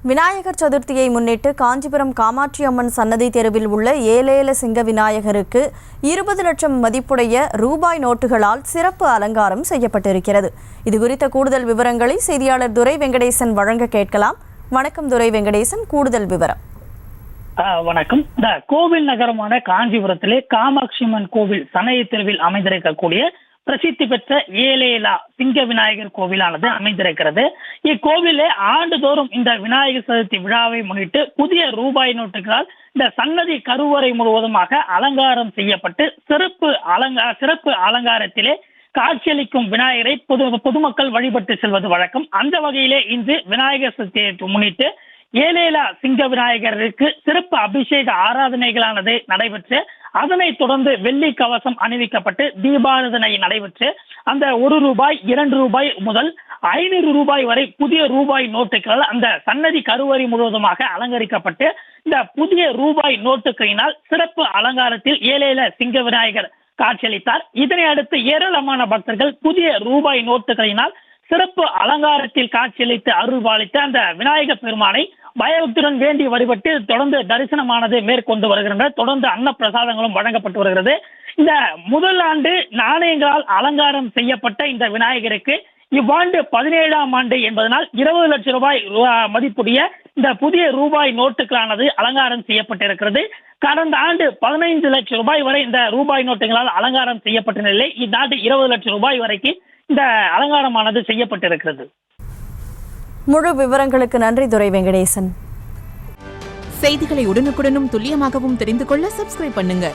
விநாயகர் சதுர்த்தியை முன்னிட்டு காஞ்சிபுரம் காமாட்சி அம்மன் சன்னதி தெருவில் உள்ள ஏலேல சிங்க விநாயகருக்கு 20 லட்சம் மதிப்புடைய ரூபாய் நோட்டுகளால் சிறப்பு அலங்காரம் செய்யப்பட்டிருக்கிறது. இதுகுறித்த கூடுதல் விவரங்களை செய்தியாளர் துரை வெங்கடேசன் வழங்க கேட்கலாம். வணக்கம் துரை வெங்கடேசன், கூடுதல் விவரம். வணக்கம். இந்த கோவில் நகரமான காஞ்சிபுரத்திலே காமாட்சி அம்மன் கோவில் சன்னதி தெருவில் அமைந்திருக்கக்கூடிய பிரசித்தி பெற்ற ஏலேலா சிங்க விநாயகர் கோவிலானது அமைந்திருக்கிறது. இக்கோவிலே ஆண்டுதோறும் இந்த விநாயகர் சதுர்த்தி விழாவை முன்னிட்டு புதிய ரூபாய் நோட்டுகளால் இந்த சன்னதி கருவறை முழுவதுமாக அலங்காரம் செய்யப்பட்டு சிறப்பு அலங்காரத்திலே காட்சியளிக்கும் விநாயகரை பொதுமக்கள் வழிபட்டு செல்வது வழக்கம். அந்த வகையிலே இன்று விநாயகர் சதுர்த்தியை முன்னிட்டு ஏலேலா சிங்க விநாயகருக்கு சிறப்பு அபிஷேக ஆராதனைகளானது நடைபெற்று அதனைத் தொடர்ந்து வெள்ளி கவசம் அணிவிக்கப்பட்டு தீபாராதனை நடைபெற்று அந்த 1 ரூபாய் 2 ரூபாய் முதல் 500 ரூபாய் வரை புதிய ரூபாய் நோட்டுகள் அந்த சன்னதி கருவறை முழுவதுமாக அலங்கரிக்கப்பட்டு இந்த புதிய ரூபாய் நோட்டுகளினால் சிறப்பு அலங்காரத்தில் ஏலேல சிங்க விநாயகர் காட்சியளித்தார். இதனை அடுத்து ஏராளமான பக்தர்கள் புதிய ரூபாய் நோட்டுகளினால் சிறப்பு அலங்காரத்தில் காட்சியளித்து அருள் பாலித்த அந்த விநாயகர் பெருமானை பயபக்தியுடன் வேண்டி வழிபட்டு தொடர்ந்து தரிசனமானது மேற்கொண்டு வருகின்றனர். தொடர்ந்து அன்ன பிரசாதங்களும் வழங்கப்பட்டு வருகிறது. இந்த முதல் ஆண்டு நாணயங்களால் அலங்காரம் செய்யப்பட்ட இந்த விநாயகருக்கு இவ்வாண்டு 17ஆம் ஆண்டு என்பதனால் 20 லட்சம் ரூபாய் மதிப்புடைய இந்த புதிய ரூபாய் நோட்டுகளானது அலங்காரம் செய்யப்பட்டிருக்கிறது. கடந்த ஆண்டு 15 லட்சம் ரூபாய் வரை இந்த ரூபாய் நோட்டுகளால் அலங்காரம் செய்யப்பட்ட நிலையில் இந்த ஆண்டு 20 லட்சம் ரூபாய் வரைக்கும் இந்த அலங்காரமானது செய்யப்பட்டிருக்கிறது. முழு விவரங்களுக்கு நன்றி துரை வெங்கடேசன். செய்திகளை உடனுக்குடனும் துல்லியமாகவும் தெரிந்து கொள்ள சப்ஸ்கிரைப் பண்ணுங்க.